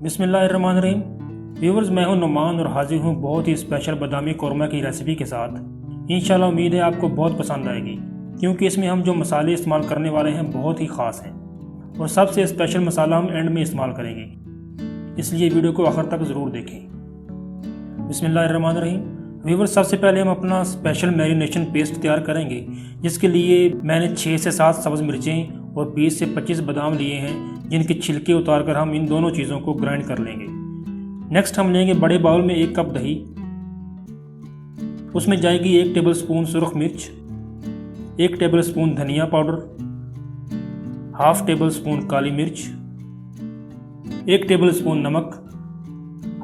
बिस्मिल्लाहिर्रहमानिर्रहीम। व्यूवर्स, मैं हूं नुमान और हाजिर हूं बहुत ही स्पेशल बादामी कौरमा की रेसिपी के साथ। इंशाल्लाह उम्मीद है आपको बहुत पसंद आएगी, क्योंकि इसमें हम जो मसाले इस्तेमाल करने वाले हैं बहुत ही ख़ास हैं और सबसे स्पेशल मसाला हम एंड में इस्तेमाल करेंगे, इसलिए वीडियो को आखिर तक ज़रूर देखें। बिस्मिल्लाहिर्रहमानिर्रहीम। व्यूवर्स, सबसे पहले हम अपना स्पेशल मैरिनेशन पेस्ट तैयार करेंगे, जिसके लिए मैंने 6 से 7 सब्ज़ मिर्चें और 20 से 25 बादाम लिए हैं, जिनके छिलके उतार कर हम इन दोनों चीज़ों को ग्राइंड कर लेंगे। नेक्स्ट हम लेंगे बड़े बाउल में 1 कप दही, उसमें जाएगी 1 टेबलस्पून सुरख मिर्च, 1 टेबलस्पून धनिया पाउडर, हाफ टेबलस्पून काली मिर्च, 1 टेबलस्पून नमक,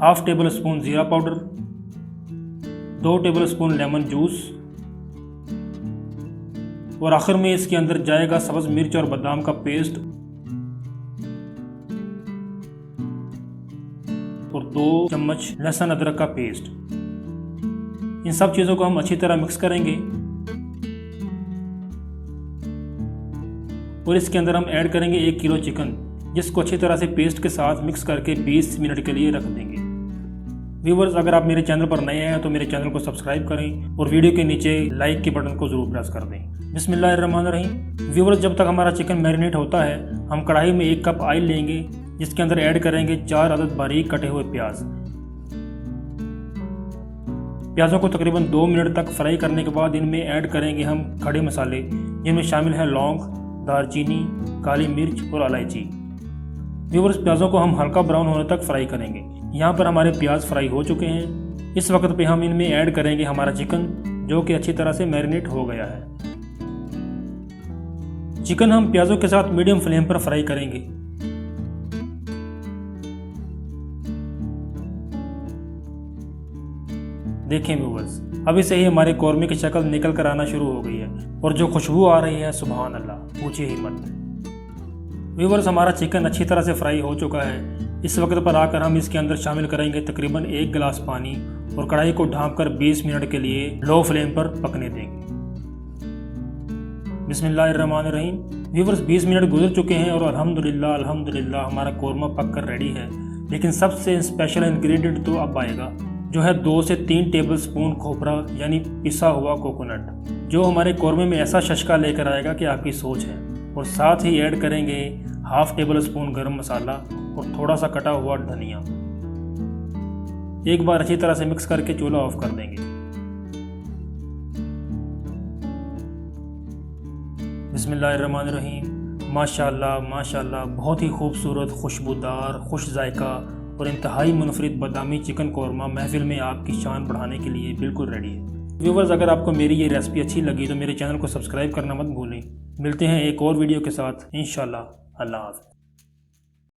हाफ टेबलस्पून ज़ीरा पाउडर, 2 टेबलस्पून लेमन जूस और आखिर में इसके अंदर जाएगा सब्ज़ मिर्च और बादाम का पेस्ट और 2 चम्मच लहसुन अदरक का पेस्ट। इन सब चीज़ों को हम अच्छी तरह मिक्स करेंगे और इसके अंदर हम ऐड करेंगे 1 किलो चिकन, जिसको अच्छी तरह से पेस्ट के साथ मिक्स करके 20 मिनट के लिए रख देंगे। व्यूवर्स, अगर आप मेरे चैनल पर नए हैं तो मेरे चैनल को सब्सक्राइब करें और वीडियो के नीचे लाइक के बटन को ज़रूर प्रेस कर दें। बिस्मिल्लाहिर्रहमानिर्रहीम। व्यूवर्स, जब तक हमारा चिकन मैरिनेट होता है, हम कढ़ाई में 1 कप ऑयल लेंगे, जिसके अंदर ऐड करेंगे 4 अदद बारीक कटे हुए प्याज। प्याज़ों को तकरीबन 2 मिनट तक फ्राई करने के बाद इनमें ऐड करेंगे हम खड़े मसाले, जिनमें शामिल हैं लौंग, दालचीनी, काली मिर्च और इलायची। व्यूवर्स, प्याज़ों को हम हल्का ब्राउन होने तक फ्राई करेंगे। यहाँ पर हमारे प्याज फ्राई हो चुके हैं। इस वक्त पे हम इनमें ऐड करेंगे हमारा चिकन, जो कि अच्छी तरह से मैरिनेट हो गया है। चिकन हम प्याज़ों के साथ मीडियम फ्लेम पर फ्राई करेंगे। देखें व्यूवर्स, अभी से ही हमारे कौरमे की शक्ल निकल कर आना शुरू हो गई है और जो खुशबू आ रही है, सुभान अल्लाह, पूछिए ही मत। व्यूवर्स, हमारा चिकन अच्छी तरह से फ्राई हो चुका है। इस वक्त पर आकर हम इसके अंदर शामिल करेंगे तकरीबन 1 गिलास पानी और कढ़ाई को ढांककर 20 मिनट के लिए लो फ्लेम पर पकने देंगे। बिस्मिल्लाहिर्रहमानिर्रहीम। व्यूवर्स, 20 मिनट गुजर चुके हैं और अल्हम्दुलिल्लाह हमारा कौरमा पक कर रेडी है। लेकिन सबसे स्पेशल इंग्रेडिएंट तो अब आएगा, जो है 2 से 3 टेबलस्पून खोपरा यानी पिसा हुआ कोकोनट, जो हमारे कौरमे में ऐसा शशका लेकर आएगा कि आपकी सोच है। और साथ ही ऐड करेंगे हाफ टेबलस्पून गरम मसाला और थोड़ा सा कटा हुआ धनिया। एक बार अच्छी तरह से मिक्स करके चूल्हा ऑफ कर देंगे। बिस्मिल्लाहिर्रहमानिर्रहीम। माशाल्लाह माशाल्लाह, बहुत ही खूबसूरत, खुशबूदार, खुश जायका और इंतहाई मुनफरिद बादामी चिकन कौरमा महफिल में आपकी शान बढ़ाने के लिए बिल्कुल रेडी है। व्यूवर्स, अगर आपको मेरी ये रेसिपी अच्छी लगी तो मेरे चैनल को सब्सक्राइब करना मत भूलें। मिलते हैं एक और वीडियो के साथ इंशाल्लाह। अल्लाह हाफ़िज़।